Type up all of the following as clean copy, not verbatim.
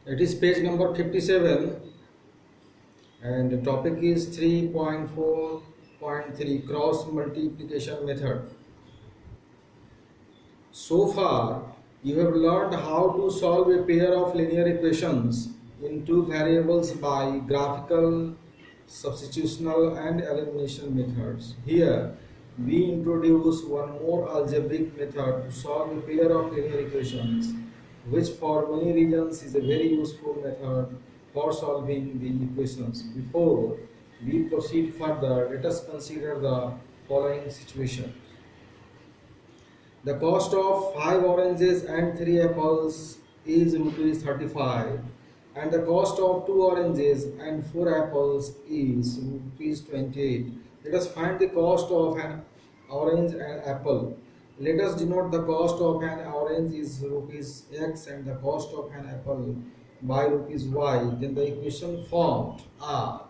It is page number 57 and the topic is 3.4.3 cross multiplication method. So far, you have learned how to solve a pair of linear equations in two variables by graphical, substitutional and elimination methods. Here, we introduce one more algebraic method to solve a pair of linear equations, which for many reasons is a very useful method for solving the equations. Before we proceed further, let us consider the following situation. The cost of 5 oranges and 3 apples is rupees 35 and the cost of 2 oranges and 4 apples is rupees 28. Let us find the cost of an orange and apple. Let us denote the cost of an orange is rupees x and the cost of an apple by rupees y. Then the equation formed are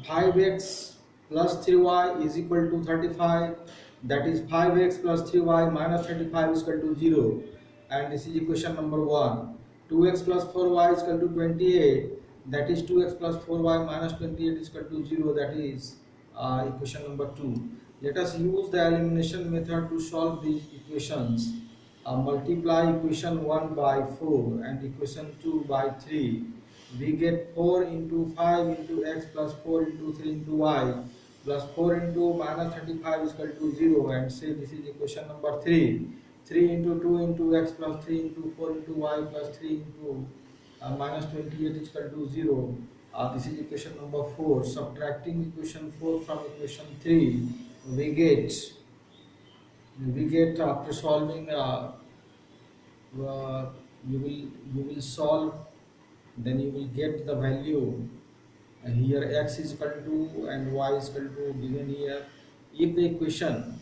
5x plus 3y is equal to 35, that is 5x plus 3y minus 35 is equal to 0, and this is equation number 1. 2x plus 4y is equal to 28, that is 2x plus 4y minus 28 is equal to 0, that is equation number 2. Let us use the elimination method to solve these equations. Multiply equation 1 by 4 and equation 2 by 3. We get 4 into 5 into x plus 4 into 3 into y plus 4 into minus 35 is equal to 0, and say this is equation number 3. 3 into 2 into x plus 3 into 4 into y plus 3 into minus 28 is equal to 0. This is equation number 4. Subtracting equation 4 from equation 3, we get after solving you will solve, then you will get the value here x is equal to and y is equal to given here. If the equation,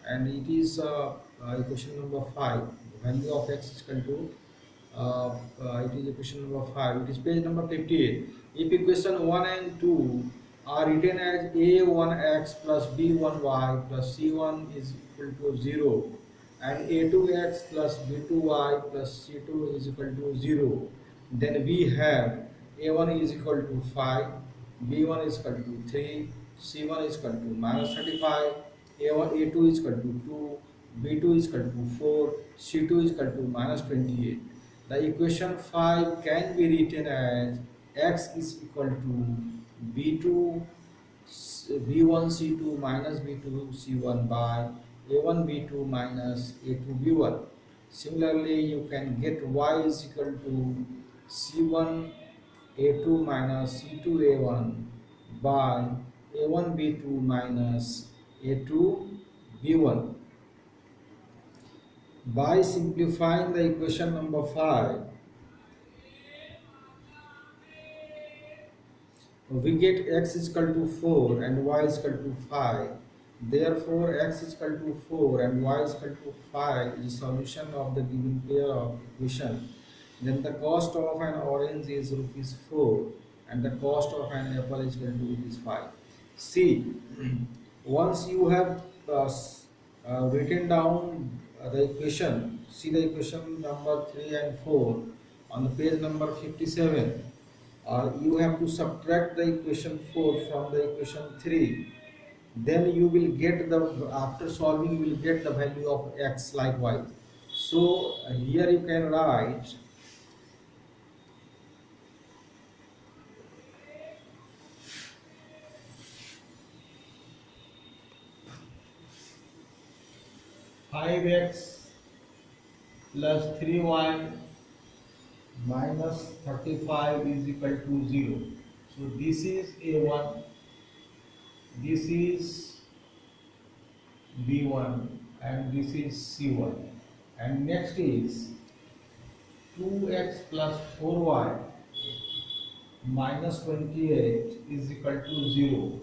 and it is equation number 5, value of x is equal to it is equation number 5, it is page number 58. If equation 1 and 2 are written as a1x plus b1y plus c1 is equal to 0 and a2x plus b2y plus c2 is equal to 0, then we have a1 is equal to 5, b1 is equal to 3, c1 is equal to minus 35, a2 is equal to 2, b2 is equal to 4, c2 is equal to minus 28. The equation 5 can be written as x is equal to b2 b1 c2 minus b2 c1 by a1 b2 minus a2 b1. Similarly, you can get y is equal to c1 a2 minus c2 a1 by a1 b2 minus a2 b1. By simplifying the equation number 5, we get x is equal to 4 and y is equal to 5. Therefore, x is equal to 4 and y is equal to 5 is solution of the given pair of equation. Then the cost of an orange is rupees 4 and the cost of an apple is equal to rupees 5. See, once you have written down the equation, see the equation number 3 and 4 on the page number 57. You have to subtract the equation 4 from the equation 3, then you will get the, after solving you will get the value of x likewise. So here you can write 5x plus 3y minus 35 is equal to 0. So this is a1, this is b1 and this is c1, and next is 2x plus 4y minus 28 is equal to 0.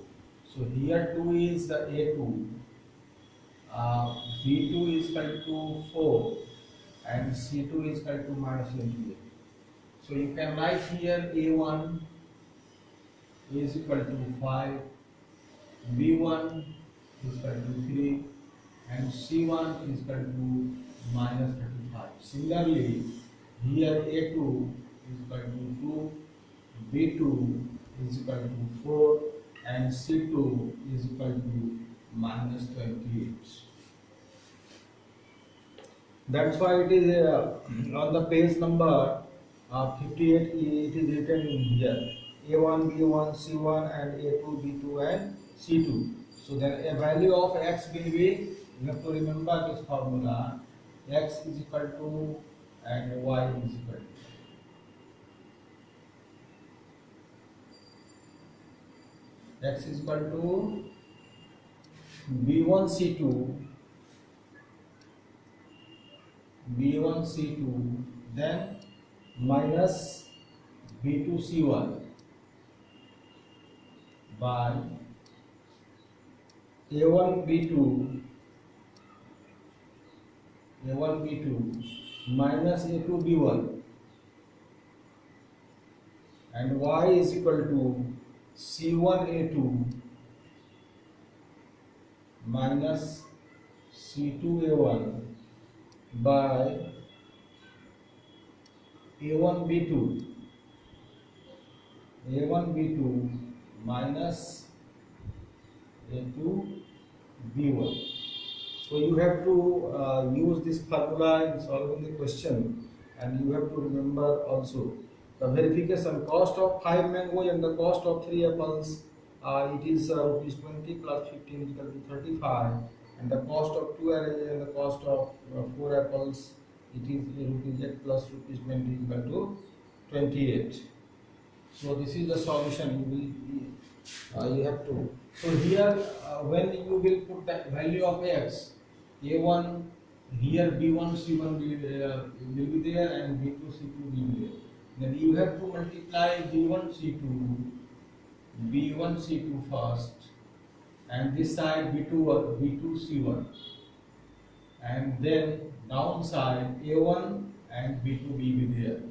So here 2 is the a2, b2 is equal to 4 and c2 is equal to minus 28. So you can write here a1 is equal to 5, b1 is equal to 3 and c1 is equal to minus 35. Similarly, Here A2 is equal to 2, B2 is equal to 4, and C2 is equal to minus 28. That's why it is on the page number 58. It is written in here A1, B1, C1, and A2, B2, and C2. So then a value of x will be, you have to remember this formula, x is equal to and y is equal to x is equal to B1 C2, B1 C2, then minus B2 C1 by A1 B2, A1 B2 minus A2 B1, and y is equal to C1 A2 minus C2 A1 by A1 B2, A1 B2 minus A2 B1. So you have to use this formula in solving the question, and you have to remember also the verification cost of 5 mangoes and the cost of 3 apples. It is rupees 20 plus 15 is equal to 35, and the cost of 2 oranges and the cost of 4 apples, it is rupees 8 plus rupees 20 is equal to 28. So this is the solution. You have to. So here, when you will put the value of x, a1 here B1 C1 will be there, and B2 C2 will be there. Then you have to multiply B1 C2 first, and this side B2 C1, and then downside A1 and B2 will be there.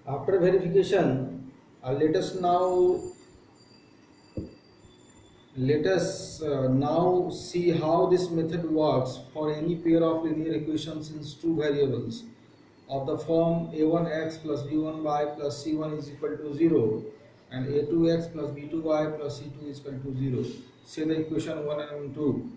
After verification, let us now see how this method works for any pair of linear equations in two variables of the form a1x plus b1y plus c1 is equal to 0 and a2x plus b2y plus c2 is equal to 0. Say the equation 1 and 2.